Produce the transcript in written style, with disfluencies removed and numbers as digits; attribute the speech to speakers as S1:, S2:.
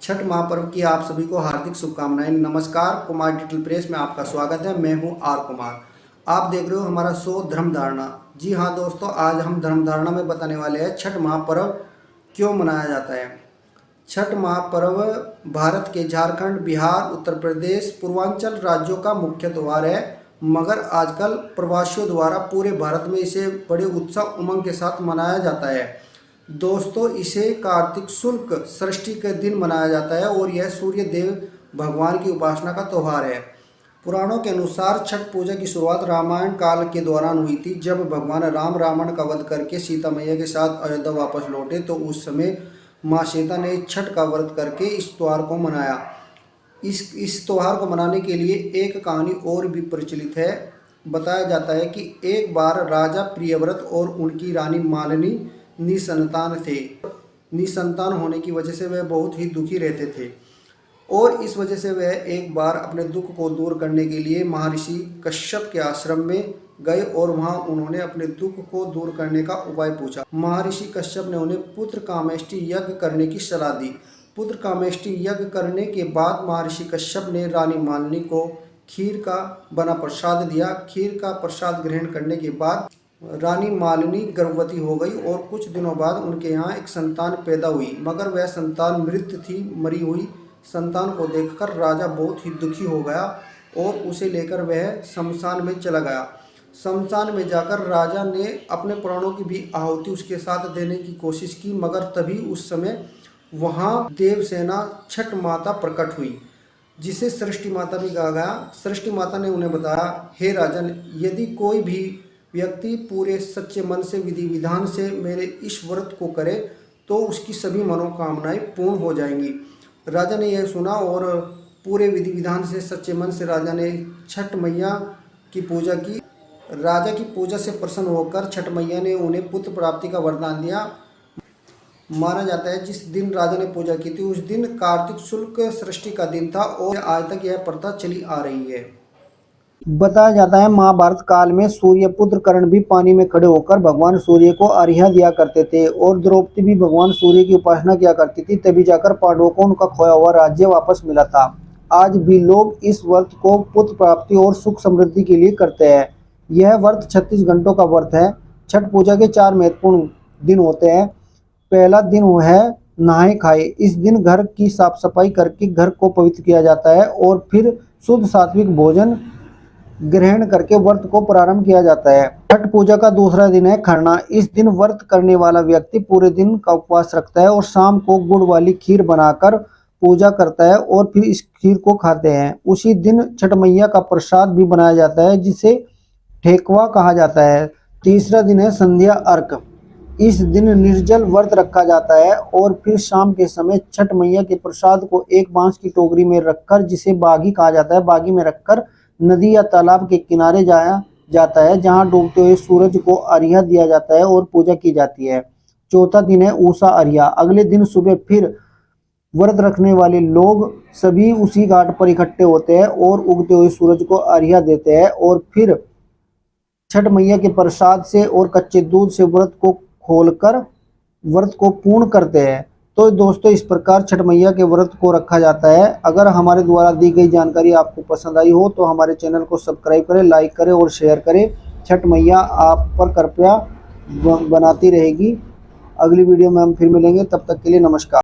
S1: छठ महापर्व की आप सभी को हार्दिक शुभकामनाएं। नमस्कार, कुमार डिजिटल प्रेस में आपका स्वागत है। मैं हूं आर कुमार। आप देख रहे हो हमारा शो धर्म धारणा। जी हाँ दोस्तों, आज हम धर्म धारणा में बताने वाले हैं छठ महापर्व क्यों मनाया जाता है। छठ महापर्व भारत के झारखंड, बिहार, उत्तर प्रदेश, पूर्वांचल राज्यों का मुख्य त्यौहार है, मगर आजकल प्रवासियों द्वारा पूरे भारत में इसे बड़े उत्साह उमंग के साथ मनाया जाता है। दोस्तों, इसे कार्तिक शुक्ल षष्ठी के दिन मनाया जाता है और यह सूर्य देव भगवान की उपासना का त्यौहार है। पुराणों के अनुसार छठ पूजा की शुरुआत रामायण काल के दौरान हुई थी, जब भगवान राम रावण का वध करके सीता मैया के साथ अयोध्या वापस लौटे, तो उस समय माँ सीता ने छठ का व्रत करके इस त्यौहार को मनाया। इस त्यौहार को मनाने के लिए एक कहानी और भी प्रचलित है। बताया जाता है कि एक बार राजा प्रियव्रत और उनकी रानी मालिनी निसंतान थे। निसंतान होने की वजह से वह बहुत ही दुखी रहते थे और इस वजह से वह एक बार अपने दुख को दूर करने के लिए महर्षि कश्यप के आश्रम में गए और वहां उन्होंने अपने दुख को दूर करने का उपाय पूछा। महर्षि कश्यप ने उन्हें पुत्र कामेष्टि यज्ञ करने की सलाह दी। पुत्र कामेष्टि यज्ञ करने के बाद महर्षि कश्यप ने रानी मालिनी को खीर का बना प्रसाद दिया। खीर का प्रसाद ग्रहण करने के बाद रानी मालिनी गर्भवती हो गई और कुछ दिनों बाद उनके यहाँ एक संतान पैदा हुई, मगर वह संतान मृत थी। मरी हुई संतान को देखकर राजा बहुत ही दुखी हो गया और उसे लेकर वह शमशान में चला गया। शमशान में जाकर राजा ने अपने प्राणों की भी आहुति उसके साथ देने की कोशिश की, मगर तभी उस समय वहाँ देवसेना छठ माता प्रकट हुई, जिसे सृष्टि माता भी कहा गया। सृष्टि माता ने उन्हें बताया, हे राजन, यदि कोई भी व्यक्ति पूरे सच्चे मन से विधि विधान से मेरे इस व्रत को करे तो उसकी सभी मनोकामनाएं पूर्ण हो जाएंगी। राजा ने यह सुना और पूरे विधि विधान से सच्चे मन से राजा ने छठ मैया की पूजा की। राजा की पूजा से प्रसन्न होकर छठ मैया ने उन्हें पुत्र प्राप्ति का वरदान दिया। माना जाता है जिस दिन राजा ने पूजा की थी उस दिन कार्तिक शुक्ल षष्ठी का दिन था और आज तक यह प्रथा चली आ रही है। बताया जाता है महाभारत काल में सूर्यपुत्र कर्ण भी पानी में खड़े होकर भगवान सूर्य को अर्घ्य दिया करते थे और द्रौपदी भी भगवान सूर्य की उपासना किया करती थी, तभी जाकर पांडवों को उनका खोया हुआ राज्य वापस मिला था। आज भी लोग इस व्रत को पुत्र प्राप्ति और सुख समृद्धि के लिए करते हैं। यह व्रत 36 घंटों का व्रत है। छठ पूजा के 4 महत्वपूर्ण दिन होते हैं। पहला दिन वो है नहाए खाए। इस दिन घर की साफ सफाई करके घर को पवित्र किया जाता है और फिर शुद्ध सात्विक भोजन ग्रहण करके व्रत को प्रारंभ किया जाता है। छठ पूजा का दूसरा दिन है खरना। इस दिन व्रत करने वाला व्यक्ति पूरे दिन का उपवास रखता है और शाम को गुड़ वाली खीर बनाकर पूजा करता है और फिर इस खीर को खाते हैं। उसी दिन छठ मैया का प्रसाद भी बनाया जाता है, जिसे ठेकुआ कहा जाता है। तीसरा दिन है संध्या अर्घ। इस दिन निर्जल व्रत रखा जाता है और फिर शाम के समय छठ मैया के प्रसाद को एक बांस की टोकरी में रखकर, जिसे बागी कहा जाता है, बागी में रखकर नदी या तालाब के किनारे जाया जाता है, जहां डूबते हुए सूरज को अर्घ्य दिया जाता है और पूजा की जाती है। चौथा दिन है उषा अर्घ्य। अगले दिन सुबह फिर व्रत रखने वाले लोग सभी उसी घाट पर इकट्ठे होते हैं और उगते हुए सूरज को अर्घ्य देते हैं और फिर छठ मैया के प्रसाद से और कच्चे दूध से व्रत को खोलकर व्रत को पूर्ण करते हैं। तो दोस्तों, इस प्रकार छठ मैया के व्रत को रखा जाता है। अगर हमारे द्वारा दी गई जानकारी आपको पसंद आई हो तो हमारे चैनल को सब्सक्राइब करें, लाइक करें और शेयर करें। छठ मैया आप पर कृपया बनाती रहेगी। अगली वीडियो में हम फिर मिलेंगे, तब तक के लिए नमस्कार।